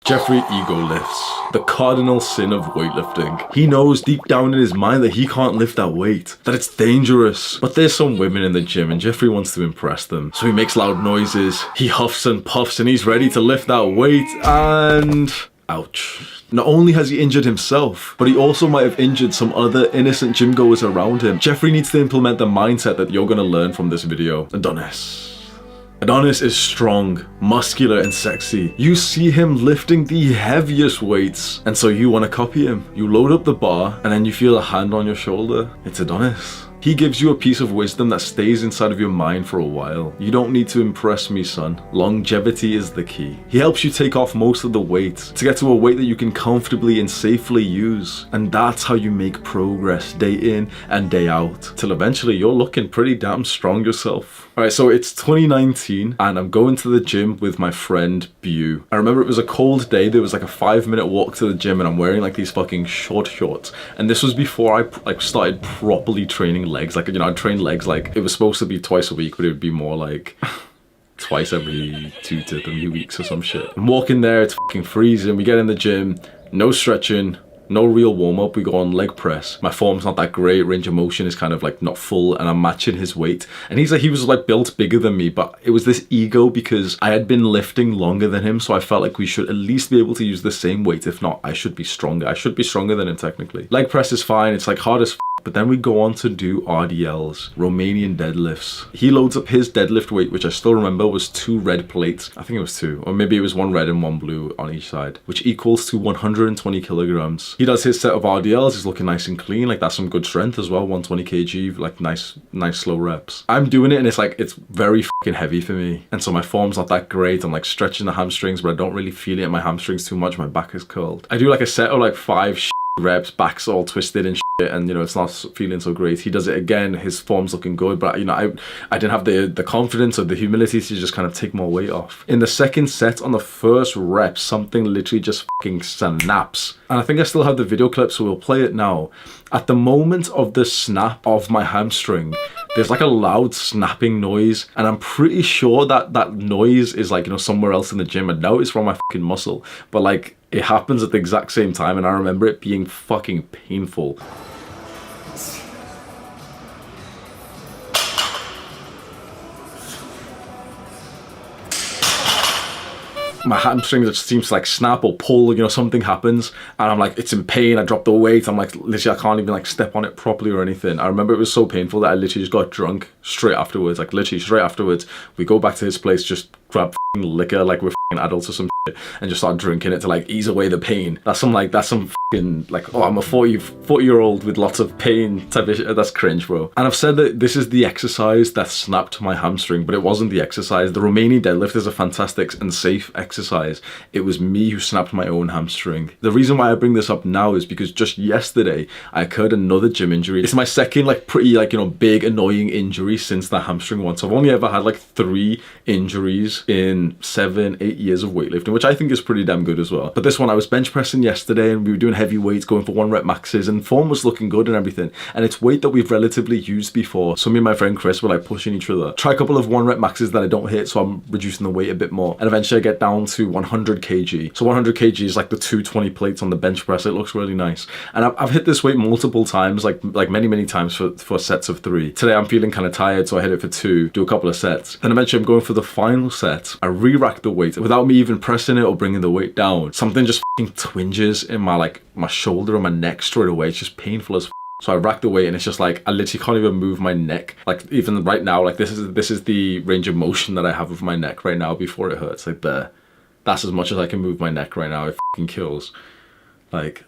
Jeffrey ego lifts, the cardinal sin of weightlifting. He knows deep down in his mind that he can't lift that weight, that it's dangerous. But there's some women in the gym and Jeffrey wants to impress them. So he makes loud noises, he huffs and puffs, and he's ready to lift that weight and... ouch. Not only has he injured himself, but he also might have injured some other innocent gym goers around him. Jeffrey needs to implement the mindset that you're gonna learn from this video. Adonis is strong, muscular, and sexy. You see him lifting the heaviest weights, and so you want to copy him. You load up the bar, and then you feel a hand on your shoulder. It's Adonis. He gives you a piece of wisdom that stays inside of your mind for a while. You don't need to impress me, son. Longevity is the key. He helps you take off most of the weight to get to a weight that you can comfortably and safely use. And that's how you make progress day in and day out, till eventually you're looking pretty damn strong yourself. Alright, so it's 2019 and I'm going to the gym with my friend Bu. I remember it was a cold day. There was like a 5-minute walk to the gym and I'm wearing like these fucking short shorts. And this was before I started properly training legs. Like, you know, I'd train legs like it was supposed to be twice a week, but it would be more like twice every 2 to 3 weeks or some shit. I'm walking there, it's fucking freezing. We get in the gym, no stretching, no real warm-up. We go on leg press. My form's not that great, range of motion is kind of like not full, and I'm matching his weight. And he was like built bigger than me, but it was this ego because I had been lifting longer than him, so I felt like we should at least be able to use the same weight. If not, I should be stronger. I should be stronger than him technically. Leg press is fine, it's like hard as f, but then we go on to do RDLs, Romanian deadlifts. He loads up his deadlift weight, which I still remember was 2 red plates. I think it was 2, or maybe it was 1 red and 1 blue on each side, which equals to 120 kilograms. He does his set of RDLs, he's looking nice and clean, like that's some good strength as well, 120 kg, like nice slow reps. I'm doing it and it's like, it's very fucking heavy for me. And so my form's not that great. I'm like stretching the hamstrings, but I don't really feel it in my hamstrings too much. My back is curled. I do like a set of like 5 reps, back's all twisted and shit, and you know, it's not feeling so great. He does it again, his form's looking good, but you know, I didn't have the confidence or the humility to just kind of take more weight off. In the second set, on the first rep, something literally just fucking snaps. And I think I still have the video clip, so we'll play it now. At the moment of the snap of my hamstring, there's like a loud snapping noise, and I'm pretty sure that that noise is like, you know, somewhere else in the gym. I know it's from my fucking muscle, but like it happens at the exact same time, and I remember it being fucking painful. My hamstring just seems to like snap or pull, you know, something happens and I'm like, it's in pain. I drop the weight. I'm like, literally, I can't even like step on it properly or anything. I remember it was so painful that I literally just got drunk straight afterwards, like literally straight afterwards. We go back to his place, just grab liquor like we're adults or some shit, and just start drinking it to like ease away the pain. That's some fucking like, oh, I'm a 40-year-old with lots of pain type of shit. That's cringe, bro. And I've said that this is the exercise that snapped my hamstring, but it wasn't the exercise. The Romanian deadlift is a fantastic and safe exercise. It was me who snapped my own hamstring. The reason why I bring this up now is because just yesterday I occurred another gym injury. It's my second like pretty like, you know, big annoying injury since the hamstring one. So I've only ever had like 3 injuries in 7-8 years of weightlifting, which I think is pretty damn good as well. But this one, I was bench pressing yesterday and we were doing heavy weights, going for 1 rep maxes, and form was looking good and everything, and it's weight that we've relatively used before. So me and my friend Chris were like pushing each other, try a couple of 1 rep maxes that I don't hit, so I'm reducing the weight a bit more, and eventually I get down to 100 kg. So 100 kg is like the 220 plates on the bench press. It looks really nice, and I've hit this weight multiple times, like many times for sets of 3. Today I'm feeling kind of tired, so I hit it for 2, do a couple of sets. Then eventually I'm going for the final set. I re-rack the weight without me even pressing it or bringing the weight down. Something just fucking twinges in my shoulder and my neck straight away. It's just painful as f. So I rack the weight and it's just like I literally can't even move my neck. Like even right now, like this is the range of motion that I have with my neck right now before it hurts. Like there, that's as much as I can move my neck right now. It fucking kills. Like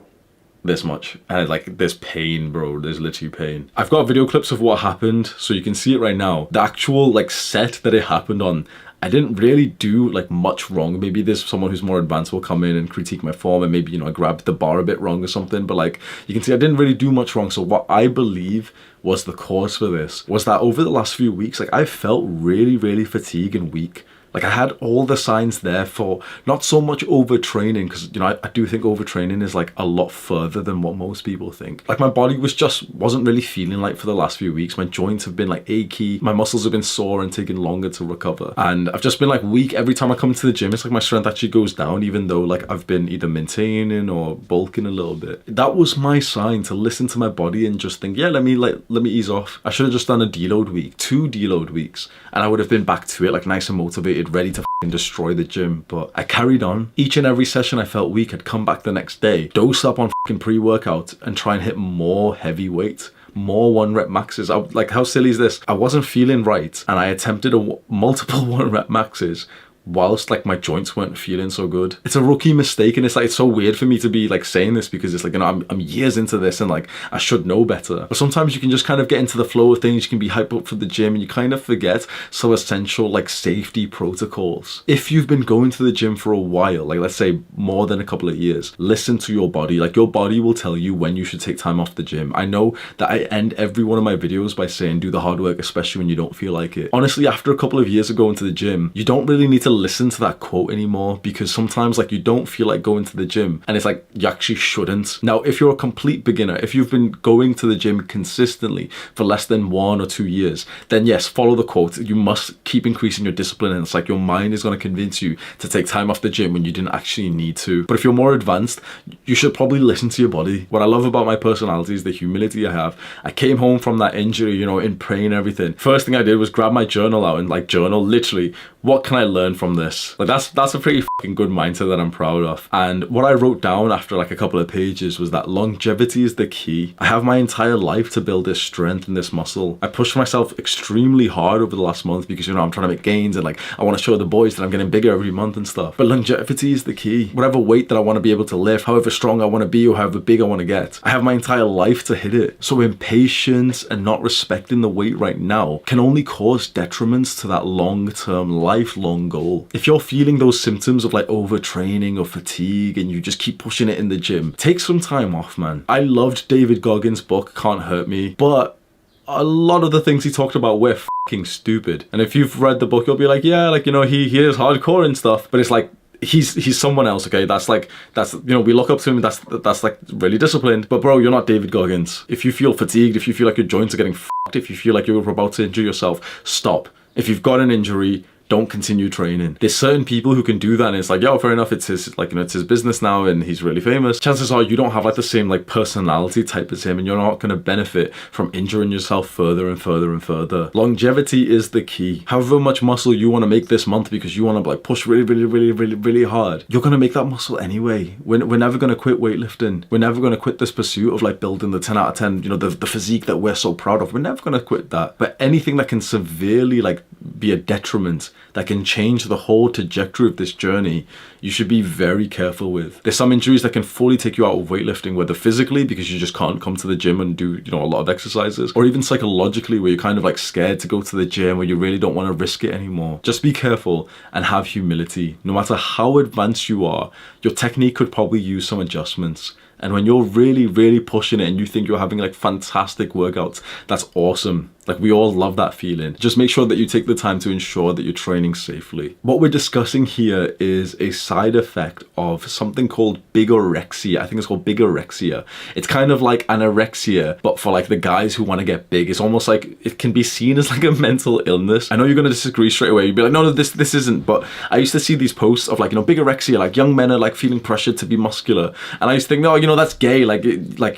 this much, and like there's pain, bro. There's literally pain. I've got video clips of what happened, so you can see it right now. The actual like set that it happened on, I didn't really do like much wrong. Maybe there's someone who's more advanced will come in and critique my form, and maybe, you know, I grabbed the bar a bit wrong or something, but like you can see I didn't really do much wrong. So what I believe was the cause for this was that over the last few weeks, like I felt really fatigued and weak Like I had all the signs there for not so much overtraining, because you know I do think overtraining is like a lot further than what most people think. Like my body wasn't really feeling like for the last few weeks. My joints have been like achy, my muscles have been sore and taking longer to recover, and I've just been like weak. Every time I come to the gym, it's like my strength actually goes down, even though like I've been either maintaining or bulking a little bit. That was my sign to listen to my body and just think, yeah, let me ease off. I should have just done a deload week, 2 deload weeks, and I would have been back to it like nice and motivated, ready to destroy the gym. But I carried on. Each and every session I felt weak, I'd come back the next day, dose up on pre-workout and try and hit more heavy weight, more 1 rep maxes. Like, how silly is this? I wasn't feeling right and I attempted multiple 1 rep maxes whilst like my joints weren't feeling so good. It's a rookie mistake, and it's like, it's so weird for me to be like saying this, because it's like, you know, I'm years into this and like I should know better. But sometimes you can just kind of get into the flow of things. You can be hyped up for the gym and you kind of forget so essential like safety protocols. If you've been going to the gym for a while, like let's say more than a couple of years, listen to your body. Like your body will tell you when you should take time off the gym. I know that I end every one of my videos by saying do the hard work, especially when you don't feel like it. Honestly, after a couple of years of going to the gym, you don't really need to listen to that quote anymore, because sometimes like you don't feel like going to the gym and it's like you actually shouldn't. Now, if you're a complete beginner, if you've been going to the gym consistently for less than 1 or 2 years, then yes, follow the quote. You must keep increasing your discipline, and it's like your mind is going to convince you to take time off the gym when you didn't actually need to. But if you're more advanced, you should probably listen to your body. What I love about my personality is the humility I have. I came home from that injury, you know, in pain and everything. First thing I did was grab my journal out and like journal literally, what can I learn from this? Like that's a pretty fucking good mindset that I'm proud of. And what I wrote down after like a couple of pages was that longevity is the key. I have my entire life to build this strength and this muscle. I pushed myself extremely hard over the last month because, you know, I'm trying to make gains and like I want to show the boys that I'm getting bigger every month and stuff. But longevity is the key. Whatever weight that I want to be able to lift, however strong I want to be or however big I want to get, I have my entire life to hit it. So impatience and not respecting the weight right now can only cause detriments to that long-term, lifelong goal. If you're feeling those symptoms of like overtraining or fatigue and you just keep pushing it in the gym, take some time off, man. I loved David Goggins' book, Can't Hurt Me, but a lot of the things he talked about were fucking stupid. And if you've read the book, you'll be like, yeah, like, you know, he is hardcore and stuff, but it's like, he's someone else, okay? That's you know, we look up to him, that's like really disciplined, but bro, you're not David Goggins. If you feel fatigued, if you feel like your joints are getting fucked, if you feel like you're about to injure yourself, stop. If you've got an injury, don't continue training. There's certain people who can do that and it's like, yo, fair enough, it's his, like, you know, it's his business now and he's really famous. Chances are you don't have like the same like personality type as him, and you're not going to benefit from injuring yourself further and further and further. Longevity is the key. However much muscle you want to make this month because you want to like push really hard, you're going to make that muscle anyway. We're never going to quit weightlifting. We're never going to quit this pursuit of like building the 10 out of 10, you know, the physique that we're so proud of. We're never going to quit that. But anything that can severely like be a detriment, that can change the whole trajectory of this journey, you should be very careful with. There's some injuries that can fully take you out of weightlifting, whether physically because you just can't come to the gym and do, you know, a lot of exercises, or even psychologically where you're kind of like scared to go to the gym, where you really don't want to risk it anymore. Just be careful and have humility. No matter how advanced you are, your technique could probably use some adjustments. And when you're really pushing it and you think you're having like fantastic workouts, that's awesome. Like, we all love that feeling. Just make sure that you take the time to ensure that you're training safely. What we're discussing here is a side effect of something called bigorexia. I think it's called bigorexia. It's kind of like anorexia, but for like the guys who want to get big. It's almost like it can be seen as like a mental illness. I know you're going to disagree straight away. You'd be like, no, this isn't. But I used to see these posts of like, you know, bigorexia, like young men are like feeling pressured to be muscular. And I used to think, no, you know, that's gay. Like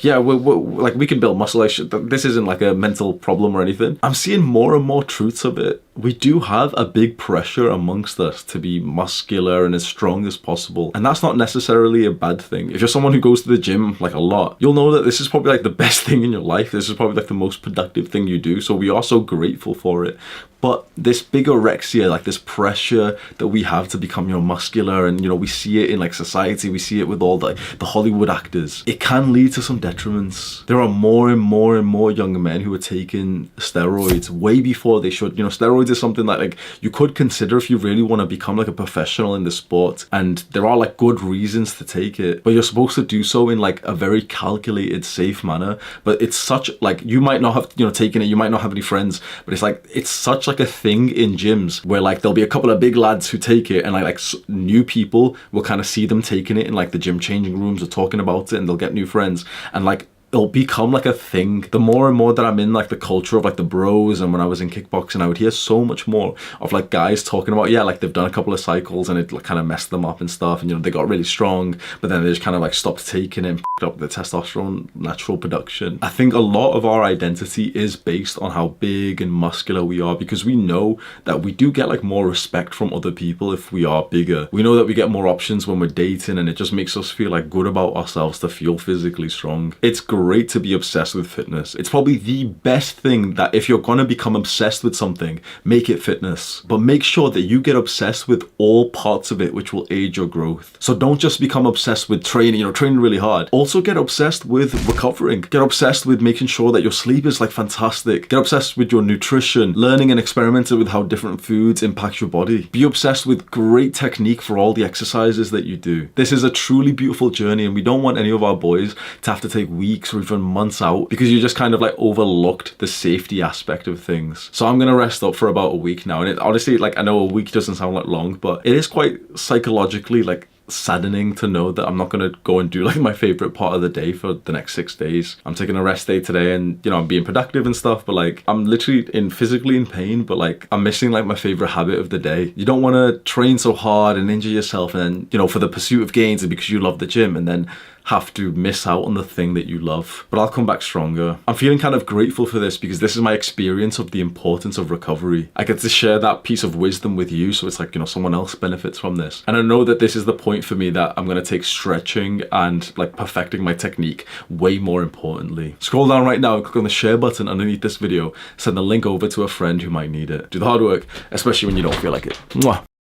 yeah, like we can build muscle. This isn't like a mental problem or anything. I'm seeing more and more truths of it. We do have a big pressure amongst us to be muscular and as strong as possible. And that's not necessarily a bad thing. If you're someone who goes to the gym like a lot, you'll know that this is probably like the best thing in your life. This is probably like the most productive thing you do. So we are so grateful for it. But this bigorexia, like this pressure that we have to become, you know, muscular, and, you know, we see it in like society, we see it with all the Hollywood actors, it can lead to some detriments. There are more and more young men who are taking steroids way before they should. You know, steroids is something that like you could consider if you really want to become like a professional in the sport, and there are like good reasons to take it, but you're supposed to do so in like a very calculated, safe manner. But it's such like, you might not have, you know, taken it, you might not have any friends, but it's like, it's such like a thing in gyms where like there'll be a couple of big lads who take it, and like new people will kind of see them taking it in like the gym changing rooms or talking about it, and they'll get new friends, and like it'll become like a thing. The more and more that I'm in like the culture of like the bros, and when I was in kickboxing, I would hear so much more of like guys talking about, yeah, like they've done a couple of cycles and it like kind of messed them up and stuff, and you know, they got really strong, but then they just kind of like stopped taking it and picked up the testosterone natural production. I think a lot of our identity is based on how big and muscular we are, because we know that we do get like more respect from other people if we are bigger. We know that we get more options when we're dating, and it just makes us feel like good about ourselves to feel physically strong. It's great to be obsessed with fitness. It's probably the best thing that if you're gonna become obsessed with something, make it fitness. But make sure that you get obsessed with all parts of it, which will aid your growth. So don't just become obsessed with training, you know, training really hard. Also get obsessed with recovering. Get obsessed with making sure that your sleep is like fantastic. Get obsessed with your nutrition, learning and experimenting with how different foods impact your body. Be obsessed with great technique for all the exercises that you do. This is a truly beautiful journey, and we don't want any of our boys to have to take weeks or even months out because you just kind of like overlooked the safety aspect of things. So I'm gonna rest up for about a week now, and it honestly, like, I know a week doesn't sound like long, but it is quite psychologically like saddening to know that I'm not gonna go and do like my favorite part of the day for the next 6 days. I'm taking a rest day today, and you know, I'm being productive and stuff, but like I'm literally physically in pain, but like I'm missing like my favorite habit of the day. You don't want to train so hard and injure yourself, and then, you know, for the pursuit of gains and because you love the gym, and then have to miss out on the thing that you love. But I'll come back stronger. I'm feeling kind of grateful for this because this is my experience of the importance of recovery. I get to share that piece of wisdom with you, so it's like, you know, someone else benefits from this. And I know that this is the point for me that I'm going to take stretching and like perfecting my technique way more importantly. Scroll down right now and click on the share button underneath this video. Send the link over to a friend who might need it. Do the hard work, especially when you don't feel like it. Mwah.